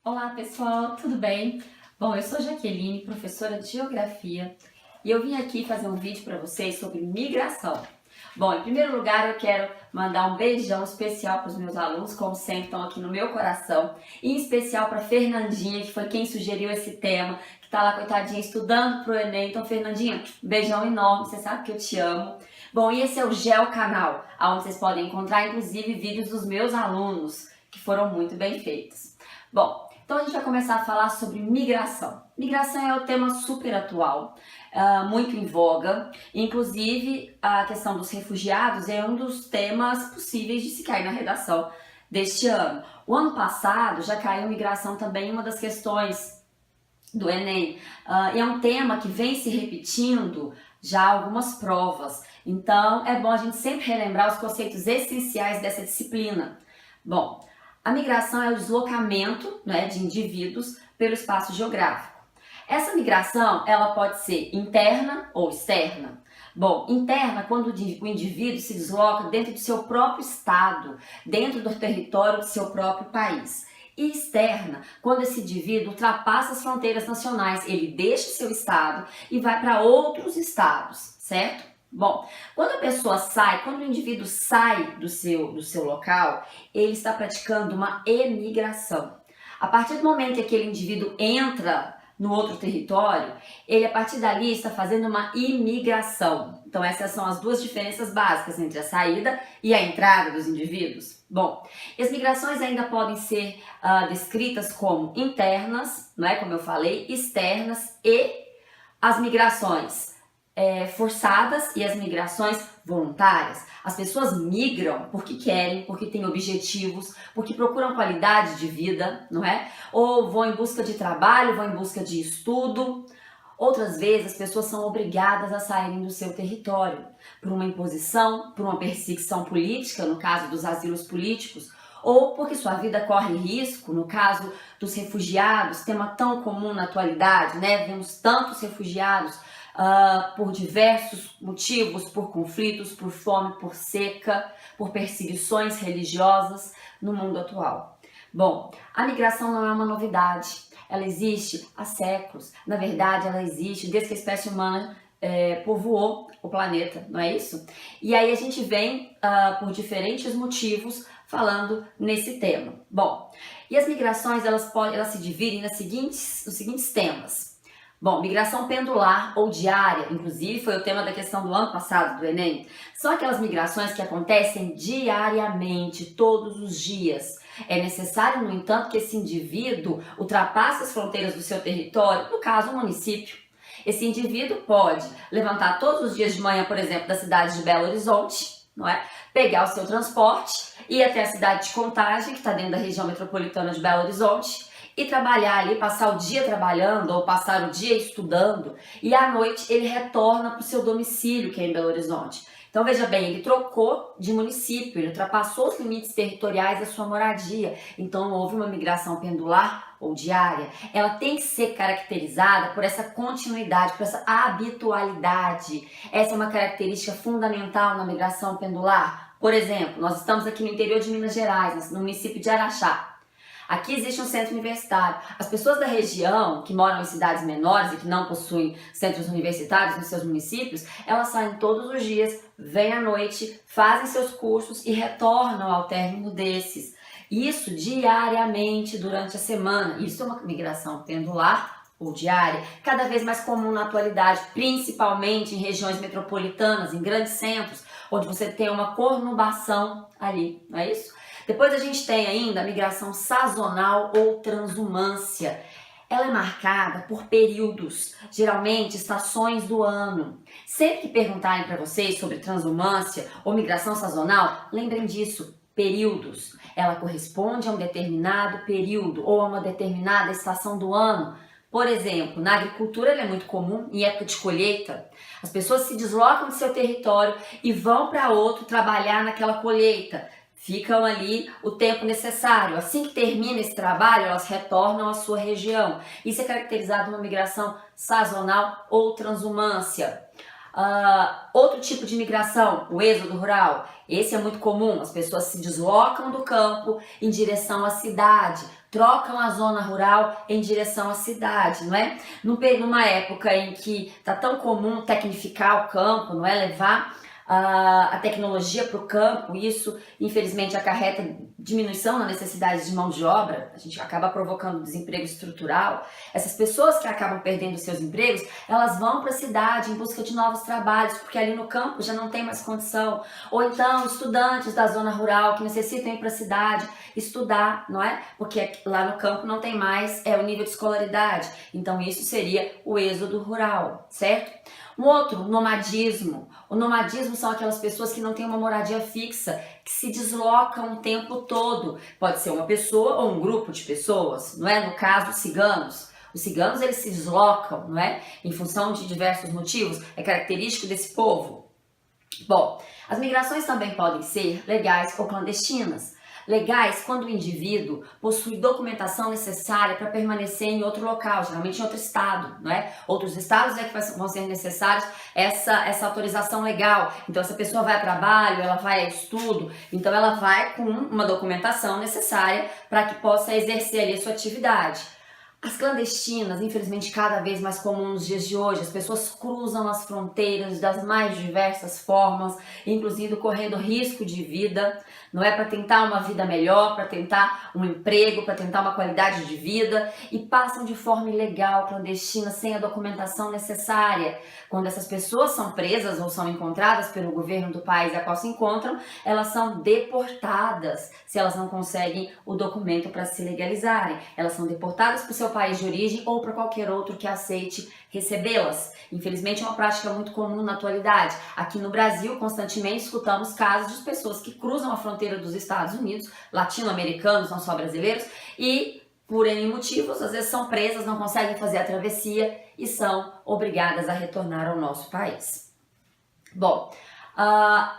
Olá pessoal, tudo bem? Bom, eu sou Jaqueline, professora de Geografia, e eu vim aqui fazer um vídeo para vocês sobre migração. Bom, em primeiro lugar eu quero mandar um beijão especial para os meus alunos, como sempre estão aqui no meu coração, e em especial para Fernandinha, que foi quem sugeriu esse tema, que está lá, coitadinha, estudando para o Enem. Então, Fernandinha, um beijão enorme, você sabe que eu te amo. Bom, e esse é o Geo Canal, onde vocês podem encontrar, inclusive, vídeos dos meus alunos, que foram muito bem feitos. Bom, então a gente vai começar a falar sobre migração. Migração é o tema super atual, muito em voga. Inclusive, a questão dos refugiados é um dos temas possíveis de se cair na redação deste ano. O ano passado já caiu migração também, uma das questões do Enem. E é um tema que vem se repetindo já algumas provas. Então, é bom a gente sempre relembrar os conceitos essenciais dessa disciplina. Bom, a migração é o deslocamento, né, de indivíduos pelo espaço geográfico. Essa migração ela pode ser interna ou externa. Bom, interna quando o indivíduo se desloca dentro do seu próprio estado, dentro do território do seu próprio país. E externa, quando esse indivíduo ultrapassa as fronteiras nacionais, ele deixa o seu estado e vai para outros estados, certo? Bom, quando a pessoa sai, quando o indivíduo sai do seu local, ele está praticando uma emigração. A partir do momento que aquele indivíduo entra no outro território, ele a partir dali está fazendo uma imigração. Então essas são as duas diferenças básicas entre a saída e a entrada dos indivíduos. Bom, as migrações ainda podem ser descritas como internas, não é, como eu falei, externas e as migrações forçadas e as migrações voluntárias. As pessoas migram porque querem, porque têm objetivos, porque procuram qualidade de vida, não é? Ou vão em busca de trabalho, vão em busca de estudo. Outras vezes as pessoas são obrigadas a saírem do seu território por uma imposição, por uma perseguição política, no caso dos asilos políticos, ou porque sua vida corre risco, no caso dos refugiados, tema tão comum na atualidade, né? Vemos tantos refugiados por diversos motivos, por conflitos, por fome, por seca, por perseguições religiosas no mundo atual. Bom, a migração não é uma novidade, ela existe há séculos. Na verdade, ela existe desde que a espécie humana povoou o planeta, não é isso? E aí a gente vem por diferentes motivos falando nesse tema. Bom, e as migrações elas se dividem nos seguintes temas. Bom, migração pendular ou diária, inclusive foi o tema da questão do ano passado do Enem. São aquelas migrações que acontecem diariamente, todos os dias. É necessário, no entanto, que esse indivíduo ultrapasse as fronteiras do seu território, no caso, o município. Esse indivíduo pode levantar todos os dias de manhã, por exemplo, da cidade de Belo Horizonte, não é? Pegar o seu transporte, ir até a cidade de Contagem, que está dentro da região metropolitana de Belo Horizonte, e trabalhar ali, passar o dia trabalhando ou passar o dia estudando, e à noite ele retorna para o seu domicílio, que é em Belo Horizonte. Então veja bem, ele trocou de município, ele ultrapassou os limites territoriais da sua moradia, então houve uma migração pendular ou diária. Ela tem que ser caracterizada por essa continuidade, por essa habitualidade. Essa é uma característica fundamental na migração pendular. Por exemplo, nós estamos aqui no interior de Minas Gerais, no município de Araxá. Aqui existe um centro universitário. As pessoas da região, que moram em cidades menores e que não possuem centros universitários nos seus municípios, elas saem todos os dias, vêm à noite, fazem seus cursos e retornam ao término desses. Isso diariamente durante a semana. Isso é uma migração pendular ou diária, cada vez mais comum na atualidade, principalmente em regiões metropolitanas, em grandes centros, onde você tem uma conurbação ali, não é isso? Depois a gente tem ainda a migração sazonal ou transumância. Ela é marcada por períodos, geralmente estações do ano. Sempre que perguntarem para vocês sobre transumância ou migração sazonal, lembrem disso, períodos. Ela corresponde a um determinado período ou a uma determinada estação do ano. Por exemplo, na agricultura ela é muito comum em época de colheita. As pessoas se deslocam do seu território e vão para outro trabalhar naquela colheita. Ficam ali o tempo necessário. Assim que termina esse trabalho, elas retornam à sua região. Isso é caracterizado uma migração sazonal ou transumância. Outro tipo de migração, o êxodo rural. Esse é muito comum. As pessoas se deslocam do campo em direção à cidade, trocam a zona rural em direção à cidade, não é? Numa época em que está tão comum tecnificar o campo, não é? Levar a tecnologia para o campo, isso infelizmente acarreta diminuição na necessidade de mão de obra, a gente acaba provocando desemprego estrutural. Essas pessoas que acabam perdendo seus empregos, elas vão para a cidade em busca de novos trabalhos, porque ali no campo já não tem mais condição. Ou então estudantes da zona rural que necessitam ir para a cidade estudar, não é? Porque lá no campo não tem mais o nível de escolaridade. Então isso seria o êxodo rural, certo? Um outro, nomadismo. O nomadismo são aquelas pessoas que não têm uma moradia fixa, que se deslocam o tempo todo. Pode ser uma pessoa ou um grupo de pessoas, não é? No caso, ciganos. Os ciganos, eles se deslocam, não é? Em função de diversos motivos. É característico desse povo. Bom, as migrações também podem ser legais ou clandestinas. Legais quando o indivíduo possui documentação necessária para permanecer em outro local, geralmente em outro estado, não é? Outros estados é que vão ser necessários essa autorização legal. Então essa pessoa vai a trabalho, ela vai a estudo, então ela vai com uma documentação necessária para que possa exercer ali a sua atividade. As clandestinas, infelizmente, cada vez mais comum nos dias de hoje. As pessoas cruzam as fronteiras das mais diversas formas, inclusive correndo risco de vida, não é? Para tentar uma vida melhor, para tentar um emprego, para tentar uma qualidade de vida, e passam de forma ilegal, clandestina, sem a documentação necessária. Quando essas pessoas são presas ou são encontradas pelo governo do país a qual se encontram, elas são deportadas se elas não conseguem o documento para se legalizarem. Elas são deportadas para o seu país de origem ou para qualquer outro que aceite recebê-las. Infelizmente é uma prática muito comum na atualidade. Aqui no Brasil, constantemente escutamos casos de pessoas que cruzam a fronteira dos Estados Unidos, latino-americanos, não só brasileiros, e por N motivos, às vezes são presas, não conseguem fazer a travessia e são obrigadas a retornar ao nosso país. Bom,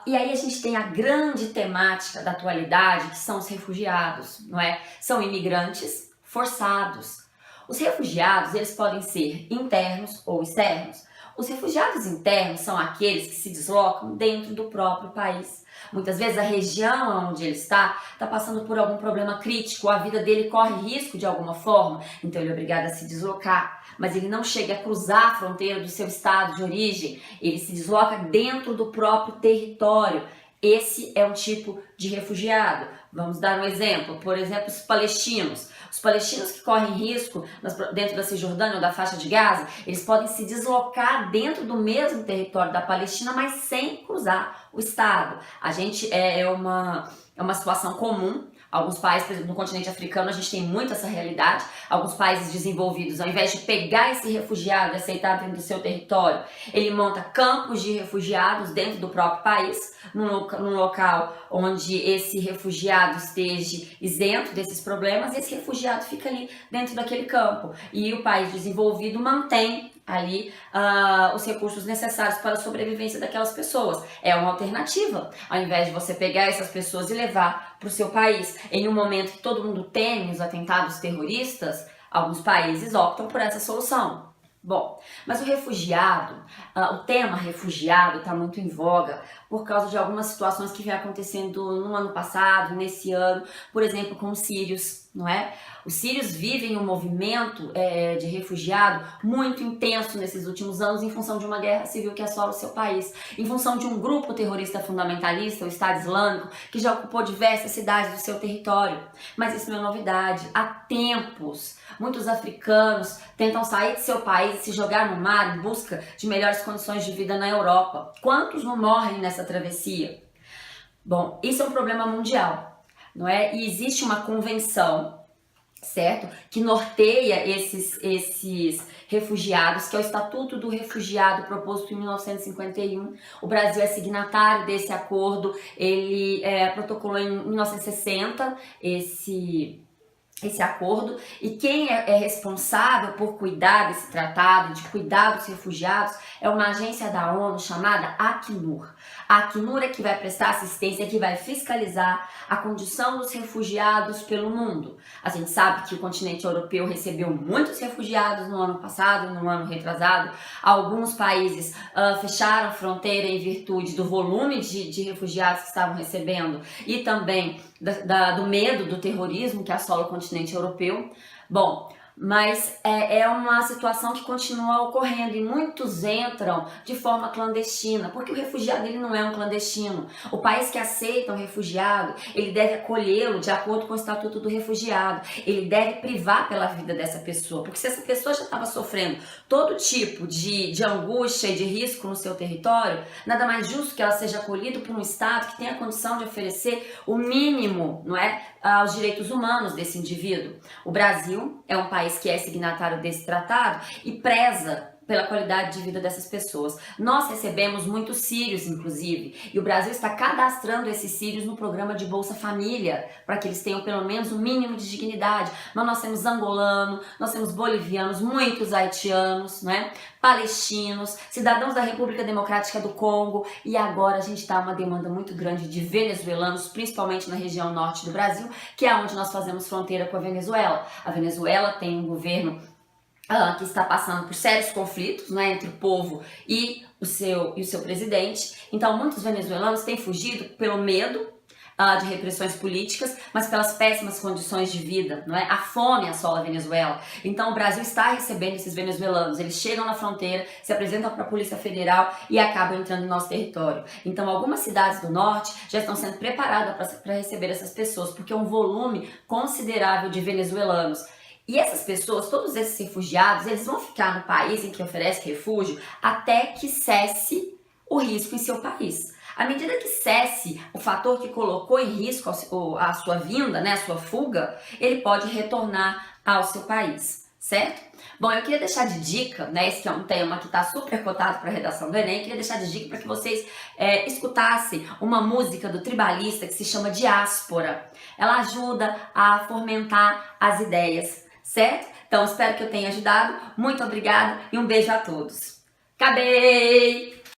e aí a gente tem a grande temática da atualidade, que são os refugiados, não é? São imigrantes forçados. Os refugiados, eles podem ser internos ou externos. Os refugiados internos são aqueles que se deslocam dentro do próprio país. Muitas vezes a região onde ele está passando por algum problema crítico, a vida dele corre risco de alguma forma, então ele é obrigado a se deslocar. Mas ele não chega a cruzar a fronteira do seu estado de origem, ele se desloca dentro do próprio território. Esse é um tipo de refugiado. Vamos dar um exemplo, por exemplo, os palestinos. Os palestinos que correm risco dentro da Cisjordânia ou da faixa de Gaza, eles podem se deslocar dentro do mesmo território da Palestina, mas sem cruzar o estado. A gente é uma situação comum. Alguns países, por exemplo, no continente africano, a gente tem muito essa realidade. Alguns países desenvolvidos, ao invés de pegar esse refugiado e aceitar dentro do seu território, ele monta campos de refugiados dentro do próprio país, num local onde esse refugiado esteja isento desses problemas, e esse refugiado fica ali dentro daquele campo. E o país desenvolvido mantém ali os recursos necessários para a sobrevivência daquelas pessoas. É uma alternativa, ao invés de você pegar essas pessoas e levar para o seu país. Em um momento que todo mundo teme os atentados terroristas, alguns países optam por essa solução. Bom, mas o refugiado, o tema refugiado está muito em voga por causa de algumas situações que vem acontecendo no ano passado, nesse ano, por exemplo, com os sírios, não é? Os sírios vivem um movimento de refugiado muito intenso nesses últimos anos em função de uma guerra civil que assola o seu país, em função de um grupo terrorista fundamentalista, o Estado Islâmico, que já ocupou diversas cidades do seu território. Mas isso não é novidade. Há tempos, muitos africanos tentam sair de seu país e se jogar no mar em busca de melhores condições de vida na Europa. Quantos não morrem nessa travessia? Bom, isso é um problema mundial, não é? E existe uma convenção, certo? Que norteia esses refugiados, que é o Estatuto do Refugiado, proposto em 1951. O Brasil é signatário desse acordo, ele protocolou em 1960 esse acordo, e quem é responsável por cuidar desse tratado, de cuidar dos refugiados, é uma agência da ONU chamada Acnur. A Acnur é que vai prestar assistência, que vai fiscalizar a condição dos refugiados pelo mundo. A gente sabe que o continente europeu recebeu muitos refugiados no ano passado, no ano retrasado. Alguns países fecharam fronteira em virtude do volume de refugiados que estavam recebendo e também do medo do terrorismo que assola o continente continente europeu. Bom, mas é uma situação que continua ocorrendo e muitos entram de forma clandestina, porque o refugiado ele não é um clandestino. O país que aceita um refugiado, ele deve acolhê-lo de acordo com o Estatuto do Refugiado. Ele deve privar pela vida dessa pessoa, porque se essa pessoa já estava sofrendo todo tipo de angústia e de risco no seu território, nada mais justo que ela seja acolhida por um Estado que tenha a condição de oferecer o mínimo, não é, aos direitos humanos desse indivíduo. O Brasil é um país que é signatário desse tratado e preza pela qualidade de vida dessas pessoas. Nós recebemos muitos sírios, inclusive, e o Brasil está cadastrando esses sírios no programa de Bolsa Família, para que eles tenham pelo menos um mínimo de dignidade. Mas nós temos angolanos, nós temos bolivianos, muitos haitianos, né? Palestinos, cidadãos da República Democrática do Congo, e agora a gente está uma demanda muito grande de venezuelanos, principalmente na região norte do Brasil, que é onde nós fazemos fronteira com a Venezuela. A Venezuela tem um governo que está passando por sérios conflitos, né, entre o povo e o seu presidente. Então, muitos venezuelanos têm fugido pelo medo de repressões políticas, mas pelas péssimas condições de vida, não é? A fome assola a Venezuela. Então, o Brasil está recebendo esses venezuelanos. Eles chegam na fronteira, se apresentam para a Polícia Federal e acabam entrando no nosso território. Então, algumas cidades do norte já estão sendo preparadas para receber essas pessoas, porque é um volume considerável de venezuelanos. E essas pessoas, todos esses refugiados, eles vão ficar no país em que oferece refúgio até que cesse o risco em seu país. À medida que cesse o fator que colocou em risco a sua vinda, né, a sua fuga, ele pode retornar ao seu país, certo? Bom, eu queria deixar de dica, né, esse que é um tema que está super cotado para a redação do Enem, queria deixar de dica para que vocês escutassem uma música do Tribalista que se chama Diáspora. Ela ajuda a fomentar as ideias, certo? Então, espero que eu tenha ajudado. Muito obrigada e um beijo a todos. Acabei!